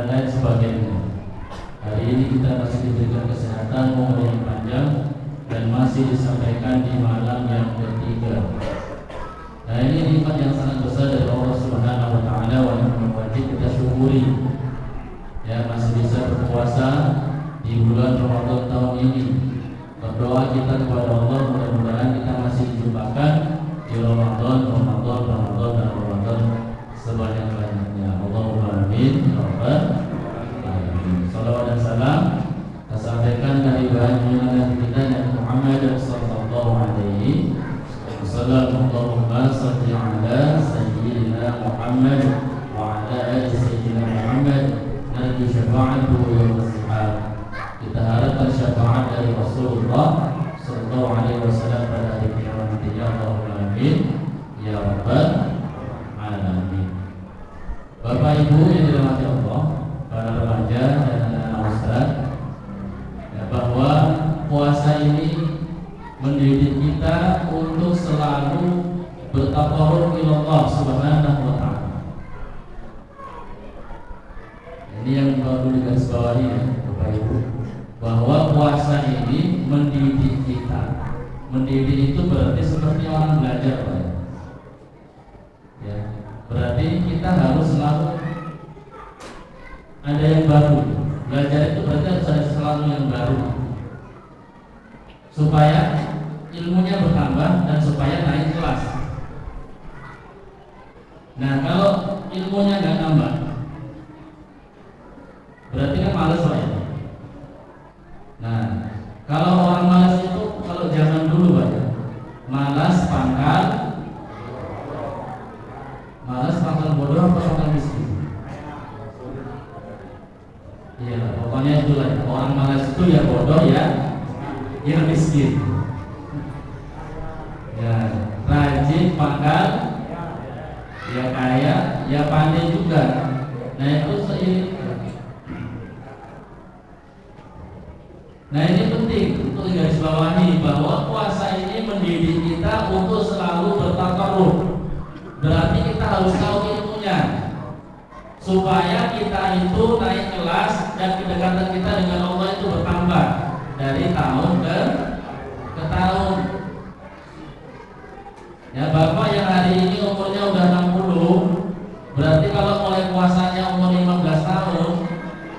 dan lain sebagainya. Hari ini kita masih diberikan kesehatan, umur yang panjang, dan masih disampaikan di malam yang ketiga. Nah, ini nikmat yang sangat besar dari Allah Subhanahu wa taala yang wajib kita syukuri. Ya, masih bisa berpuasa di bulan Ramadan tahun ini. Berdoa kita kepada Allah, mudah-mudahan kita masih dijumpakan di Ramadan sebanyak-banyaknya. Allahumma amin ya rabbal alamin. Salawat dan salam kita sampaikan dari bahan junjungan kita Nabi Muhammad sallallahu alaihi wasallam. Allahumma shalli ala sayyidina Muhammad wa ala ali sayyidina Muhammad narju syafa'atuhu yawm as-sihab. Kita harapkan syafaat dari Rasulullah sallallahu alaihi wasallam pada hari kiamat nanti. Allahumma amin ya rabbal alamin. Bapak Ibu yang dirahmati Allah, para remaja dan anak-anak ustaz, ya, bahwa puasa ini mendidik kita untuk selalu bertaqarrub ila Allah Subhanahu wa taala. Ini yang perlu digarisbawahi ya, Bapak Ibu, bahwa puasa ini mendidik kita. Mendidik itu berarti seperti orang belajar, Pak. Ya, berarti kita harus selalu ada yang baru. Belajar itu berarti harus ada selalu yang baru, supaya ilmunya bertambah dan supaya naik kelas. Nah, kalau ilmunya nggak nambah, berarti kan malas, Pak. Nah, kalau orang malas itu, kalau zaman dulu, Pak, malas pangkal bodoh atau pangkal miskin? Iya, pokoknya itulah. Orang malas itu ya bodoh ya miskin. Ya, rajin pangkal, ya kaya, ya pandai juga. Nah, itu seiring. Nah, ini penting untuk digarisbawahi bahwa puasa ini mendidik kita untuk selalu bertaqarrub. Berarti kita harus tahu ilmunya, supaya kita itu naik kelas dan kedekatan kita dengan Allah itu bertambah dari tahun ke tahun. Ya, Bapak yang hari ini umurnya udah 60, berarti kalau mulai puasanya umur 15 tahun,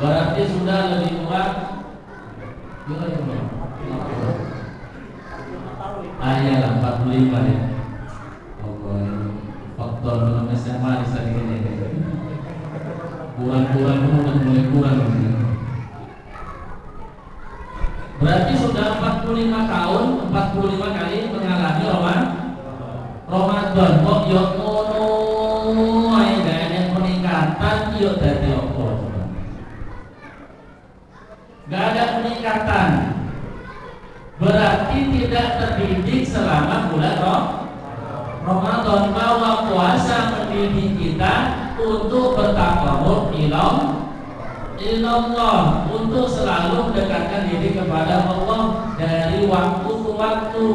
berarti sudah lebih kurang iyalah 45 ya. Faktor belum SMA disini kurang udah mulai kurang. Berarti sudah 45 tahun, 45 kali mengalami Ramadan. Kok yo ngono ae gak ada peningkatan yo dadi opo? Gak ada peningkatan, berarti tidak terdidik selama bulan Ramadan. Bahwa puasa mendidik kita untuk bertaqarrub ila Allah, untuk selalu mendekatkan diri kepada Allah dari waktu ke waktu.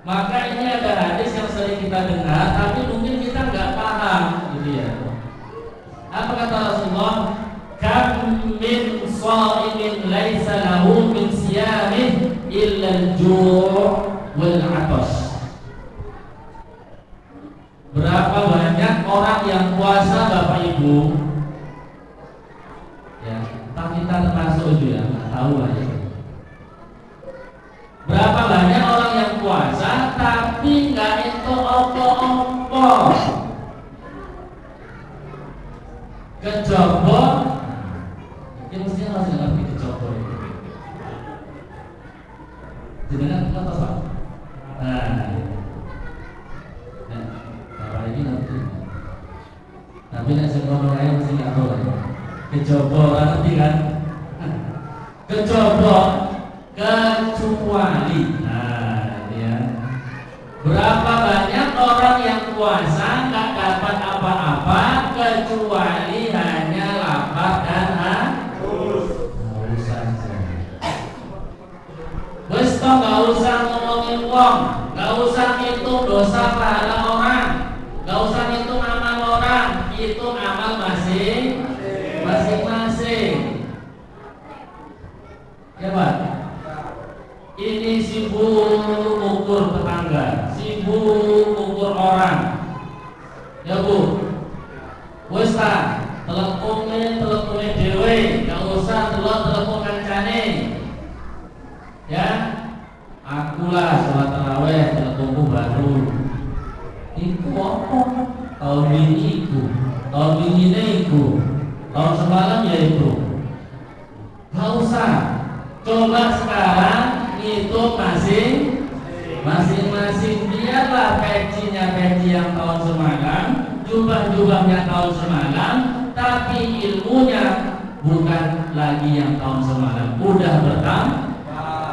Maka ini ada hadis yang sering kita dengar, tapi mungkin kita nggak paham, gitu ya. Apa kata Rasulullah? Kam min sha'imin laisa lahu min siyamih illa al-ju' wal 'atash. Berapa banyak orang yang puasa, Bapak Ibu? Ya, tapi kita termasuk itu ya, nggak tahu lah ya. Berapa banyak orang yang puasa tapi nggak itu opo-opo, kecoba. Ini mestinya harus ngerti kecoba itu. Jenengan apa Pak? Nah, Bapak ini ngerti. Tapi nek sing ngono ae mesti nggak tahu lah. Kecoba ngerti kan? Kecoba kecuali. Nah, ya. Berapa banyak orang yang puasa nggak dapat apa-apa kecuali hanya lapar dan haus saja. Wes toh nggak usah ngomongin uang, nggak usah hitung dosa pahala orang, nggak usah hitung amal orang, hitung amal masing-masing. Ya Pak. Ini sibuk ukur tetangga, sibuk ukur orang. Ya Bu. Wes ta, telepone dhewe, gak usah telepon kancane. Ya. Akulah sholat tarawih teleponku baru. Iku apa? Tahun ini iku, tahun ini iku, tahun semalam ya iku. Gak usah. Coba sekarang ngitung masing-masing. Biarlah pecinya peci yang tahun semalam, jubah-jubahnya tahun semalam, tapi ilmunya bukan lagi yang tahun semalam, udah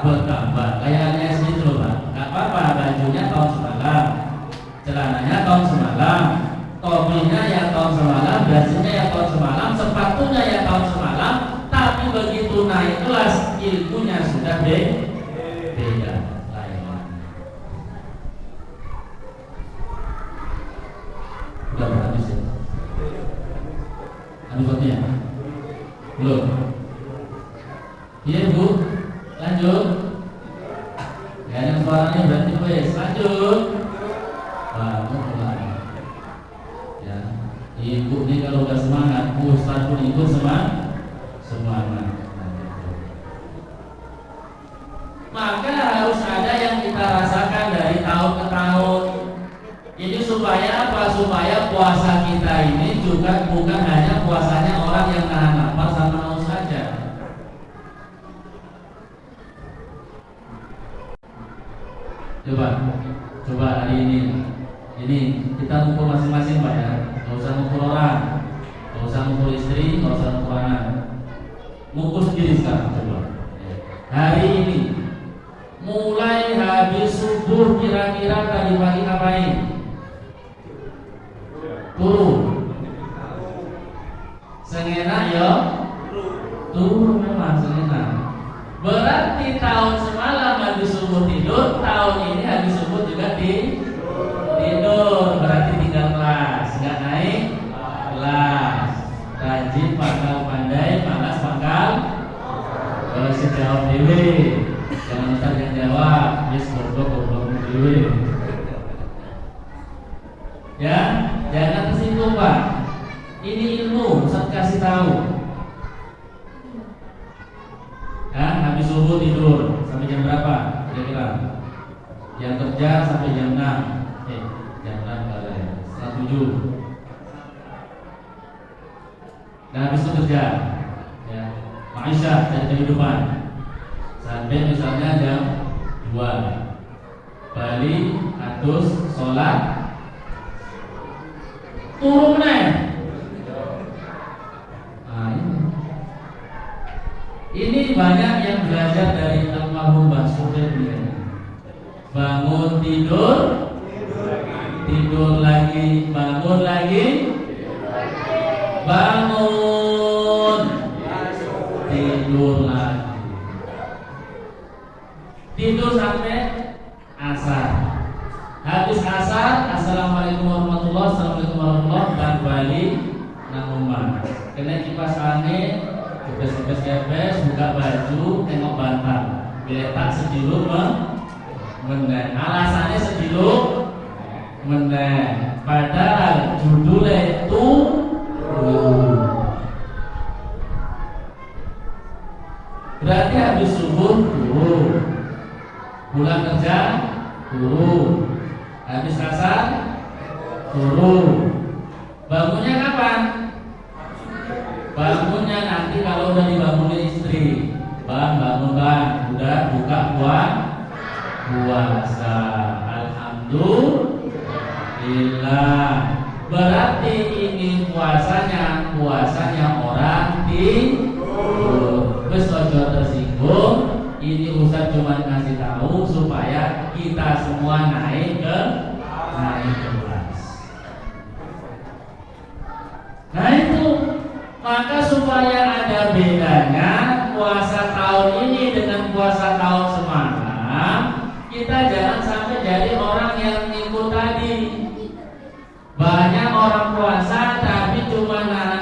bertambah. Kayaknya sih coba, nggak apa-apa, bajunya tahun semalam, celananya tahun semalam, topinya ya tahun semalam, dasinya ya tahun semalam, sepatunya ya tahun semalam, tapi begitu naik kelas ilmunya sudah beda. Udah habis ya? Habis waktunya? Belum? Iya Bu, lanjut. Ya yang suaranya berarti wes lanjut. Ya, ibu ini kalau udah semangat, Ustaz pun ikut semangat. Maka harus ada yang kita rasakan dari tahun ke tahun. Jadi supaya apa? Supaya puasa kita ini juga bukan hanya puasanya orang yang nahan lapar sama haus saja. Coba hari ini kita ngumpul masing-masing Pak ya. Gak usah ngumpul orang, gak usah ngumpul istri, gak usah ngumpul anak. Ngumpul sendiri sekarang coba. Hari ini mulai habis subuh kira-kira tadi pagi ngapain? Turu. Sengenak ya? Turu memang sengenak. Berarti tahun semalam habis subuh tidur, tahun ini habis subuh juga tidur. Berarti tinggal kelas, nggak naik kelas. Rajin pangkal pandai, malas pangkal. Kalau sejawab dewe, jangan Ustaz yang jawab, yes goblok dewe. Ya, jangan tersinggung Pak. Ini ilmu, Ustaz kasih tahu. Ya, habis subuh tidur sampai jam berapa? Kira-kira. Yang kerja sampai jam 6. Jam 6 kali. Setengah 7. Dan habis itu kerja. Ya, maisha dari kehidupan. Sampai misalnya jam 2. Balik, atus, sholat, turun nih. Ini banyak yang belajar dari almarhum Mbah Sudir. Bangun tidur lagi, bangun lagi, bangun tidur lagi, tidur sampai asar. Habis asar, assalamualaikum warahmatullahi wabarakatuh, dan balik nang omah. Kena kipas angin, kepes-kepes, buka baju, tengok bantal, biletak sediluk meneh. Alasannya sediluk meneh, padahal judulnya itu berarti habis subuh turun, pulang kerja turun, habis asar turun. Bangunnya kapan? Bangunnya nanti kalau udah dibangunin istri. Bangun udah buka puasa. Alhamdulillah. Berarti ini puasanya orang tidur. Wes ojo tersinggung. Ini Ustaz cuma ngasih tahu supaya kita semua naik kelas. Nah itu, maka supaya ada bedanya puasa tahun ini dengan puasa tahun semalam, kita jangan sampai jadi orang yang ikut tadi. Banyak orang puasa tapi cuma nahan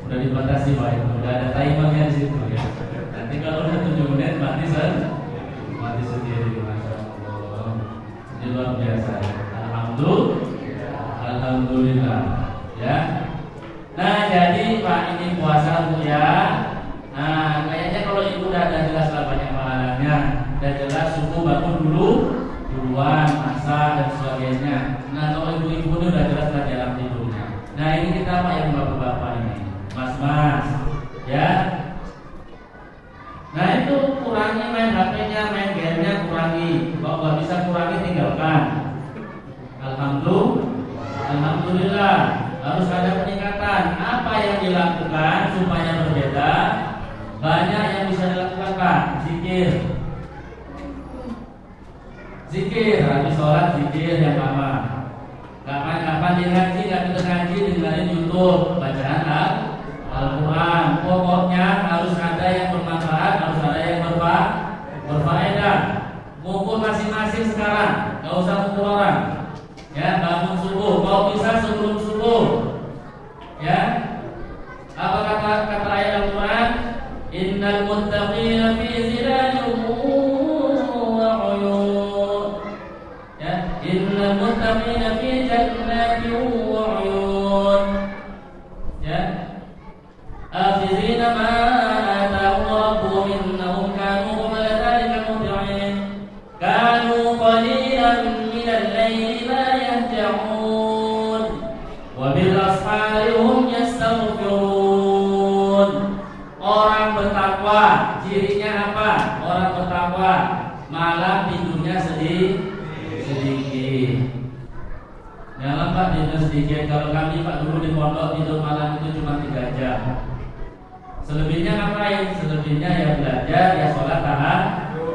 Udah dibatasi Pak, udah ada timernya di situ ya. Nanti kalau udah 7 menit mati sendiri, masya Allah. Ini luar biasa. Alhamdulillah. Ya. Nah jadi Pak ini puasa ya. Nah kayaknya kalau ibu udah ada jelas lah banyak pahalanya, dan jelas subuh bangun duluan, masak dan sebagainya. Nah kalau ibu-ibu ini udah jelas lah dalam tidurnya. Nah ini kita Pak yang bapak-bapak ini, mas-mas, ya. Nah itu kurangi main HP-nya, main game-nya kurangi. Kalau nggak bisa kurangi tinggalkan. Alhamdulillah harus ada peningkatan. Apa yang dilakukan supaya berbeda? Banyak yang bisa dilakukan Pak. Zikir habis sholat, zikir yang lama. Kapan-kapan dia ngaji, nggak bisa ngaji, dengerin YouTube bacaan Al-Quran. Pokoknya harus ada yang bermanfaat, harus ada yang berfaedah. Ngumpul masing-masing sekarang, nggak usah ngumpul orang. Ya, bangun subuh, kalau bisa sebelum subuh. Ya, apa kata ayat Al-Quran? Innal muttaqina fi zilalin wa 'uyun. Ya, innal muttaqina fi jannatin wa 'uyun. Ya, akhizina ma atahum rabbuhum innahum kanu qabla dhalika muti'in. Kanu qalilan minal layli ma yahja'un wa bil ashari hum yastaghfirun. Orang bertakwa cirinya apa? Orang bertakwa malam tidurnya sedikit. Jangan Pak tidur sedikit. Kalau kami Pak dulu di pondok tidur malam itu cuma 3 jam. Selebihnya ngapain? Selebihnya ya belajar, ya sholat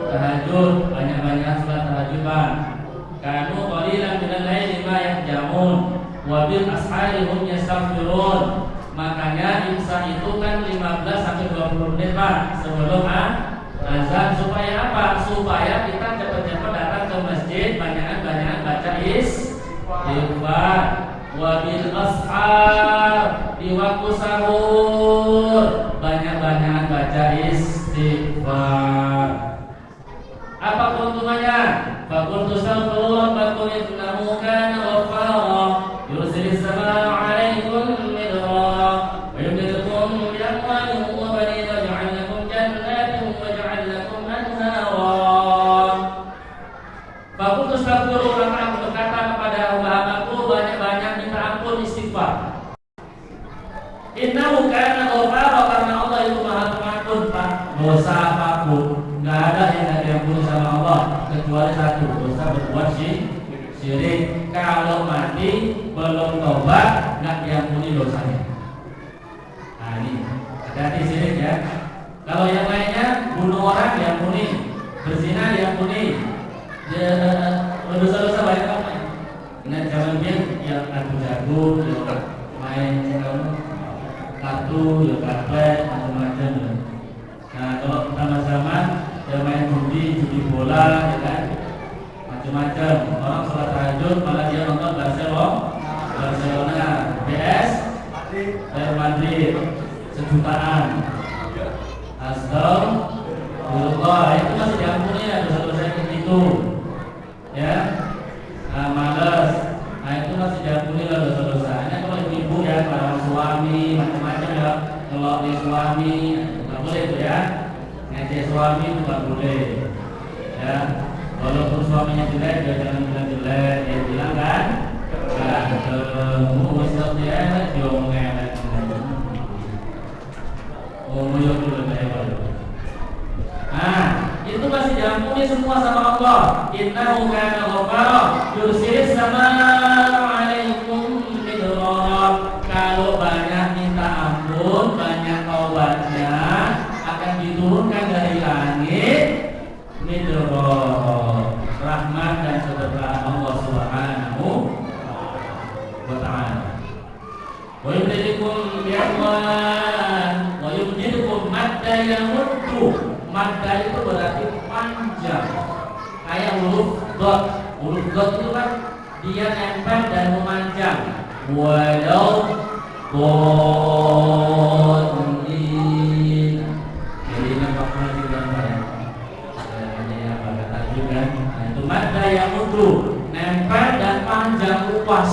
tahajud, banyak-banyak sholat tahajud Pak. Kanu qalilan minal laili ma yahjamun wa bil ashari hum yastaghfirun. Makanya imsak itu kan 15 sampai 20 menit Pak sebelum azan. Supaya apa? Supaya kita cepat-cepat datang ke masjid, banyak-banyak baca istighfar. Wa bil ashar, di waktu sahur banyak-banyak baca istighfar. Apa keuntungannya? Faqultu astaghfiru rabbakum innahu kana ghaffara yursilis samaa'a 'alaikum midrara wa yumdidukum bi amwalin wa banin wa yaj'al lakum jannatin wa yaj'al lakum anhara. Faqultu astaghfiru, maka aku berkata kepada hamba-hambaku, banyak-banyak minta ampun istighfar. Innahu kana ghaffara, karena Allah itu Maha Pengampun Pak. Dosa apapun nggak ada yang nggak diampuni sama Allah kecuali satu, dosa berbuat syirik. Kalau mati belum tobat nggak diampuni dosanya. Nah ini hati-hati syirik ya. Kalau yang lainnya bunuh orang diampuni, berzina diampuni, dosa-dosa banyak apa? Ingat zaman dia yang jago, main kartu, karpet, macam-macam. Nah kalau sama-sama ya main judi bola, ya kan, macam-macam. Orang sholat tahajud malah dia nonton Barcelona, PS, Real Madrid, sejutaan. Astagfirullah, itu masih diampuni ya dosa-dosa itu, ya. Nah, malas, nah itu masih diampuni lah dosa-dosanya. Kalau ibu ya, para suami macam-macam ya, kalau di suami nggak boleh itu ya. Ngecek suami itu nggak boleh, ya. Walaupun suaminya jelek, dia jangan bilang jelek, dia bilang kan, kamu mesti dia diomongin, ngomong dulu hebat. Nah, itu masih diampuni semua sama Allah. Innahu kana ghaffara yursilis samaa'a 'alaikum midrara. Kalau banyak minta ampun, banyak taubatnya, akan diturunkan dari langit midrara, rahmat dan keberkahan Allah Subhanahu wa ta'ala. Wa yumdidukum bi amwal wa yumdidukum madda yamuddu. Madda itu berarti panjang, kayak huruf dot. Huruf dot itu kan dia nempel dan memanjang. Walau Bolin. Jadi nampaknya juga banyak. Ini apa kata juga. Nah, itu mada yang mutu, nempel dan panjang luas.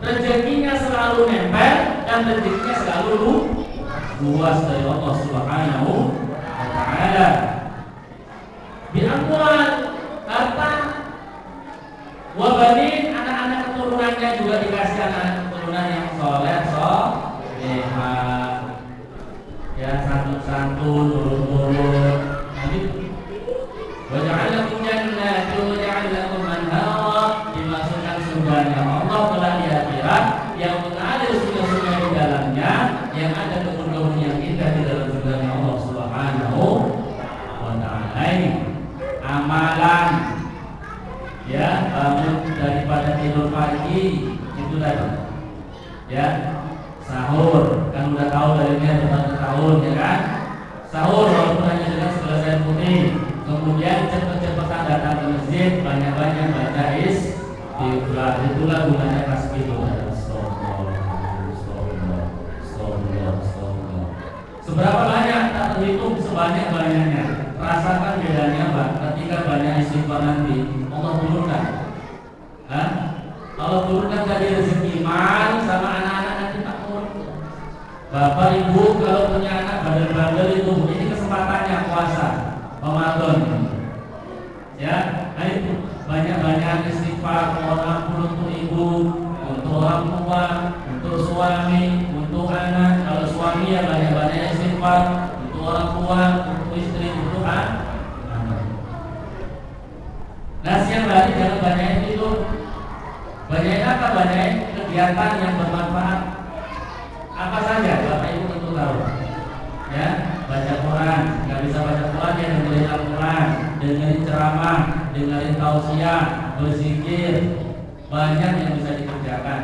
Rezekinya selalu nempel dan rezekinya selalu luas dari Allah Subhanahu wa Ta'ala. Bi'amwal, harta, wabanin, anak-anak keturunannya juga dikasih anak-anak keturunan yang soleh, ya santun-santun, turun-turun. Nanti waja'alakum jannatu waja'alakum anhara, dimasukkan surganya Allah kelak di akhirat yang mengalir sungai-sungai di dalamnya, yang ada kebun-kebun yang indah di dalam surganya Allah Subhanahu wa Ta'ala. Amalan, ya, bangun daripada tidur pagi itu tadi, ya, sahur kan udah tahu dari dia bertahun-tahun, ya kan, sahur walaupun hanya dengan segelas air putih, kemudian cepet-cepetan datang ke masjid, banyak-banyak baca istighfar, itulah gunanya tasbih itu. Seberapa banyak tak terhitung, sebanyak-banyaknya. Rasakan bedanya, Pak, ketika banyak istighfar nanti Allah turunkan. Allah turunkan dari rezeki mal sama anak-anak nanti takut. Bapak ibu kalau punya anak bandel-bandel itu, ini kesempatannya puasa Ramadan. Ya, nah itu banyak-banyak istighfar, mohon ampun untuk ibu, untuk orang tua, untuk suami, untuk anak. Kalau suami ya banyak-banyak istighfar, untuk orang tua, untuk istri, untuk anak. Nah, siang hari jangan banyak itu. Banyak apa? Banyak kegiatan yang bermanfaat. Apa saja Bapak Ibu tentu tahu. Ya, baca Quran. Nggak bisa baca Quran ya dengerin Al-Quran, dengerin ceramah, dengerin tausiah, berzikir. Banyak yang bisa dikerjakan.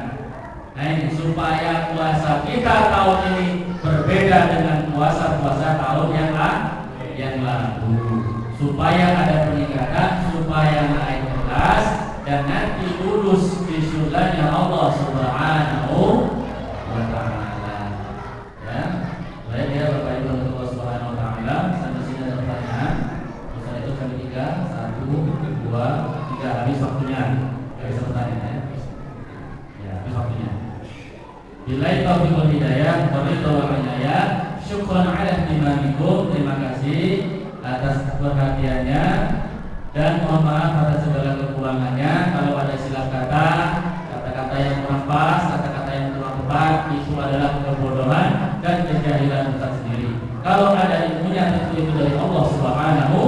Nah ini supaya puasa kita tahun ini berbeda dengan puasa-puasa tahun yang lalu. Supaya ada peningkatan, supaya naik kelas dan nanti lulus di surganya Allah Subhanahu wa Ta'ala. Ya, baik ya Bapak Ibu Allah Subhanahu wa Ta'ala. Sampai sini ada pertanyaan. Setelah itu kami 3, 1, 2, 3 habis waktunya. Gak bisa bertanya ya. Ya, habis waktunya. Billahi taufiq wal hidayah, wabillahi wal hidayah. Syukran ala ihtimamikum. Terima kasih atas perhatiannya dan mohon maaf atas segala kekurangannya. Kalau ada silap kata, kata-kata yang kurang pas, kata-kata yang kurang tepat, itu adalah kebodohan dan kejahilan kita sendiri. Kalau ada ilmunya tentu itu dari Allah Subhanahu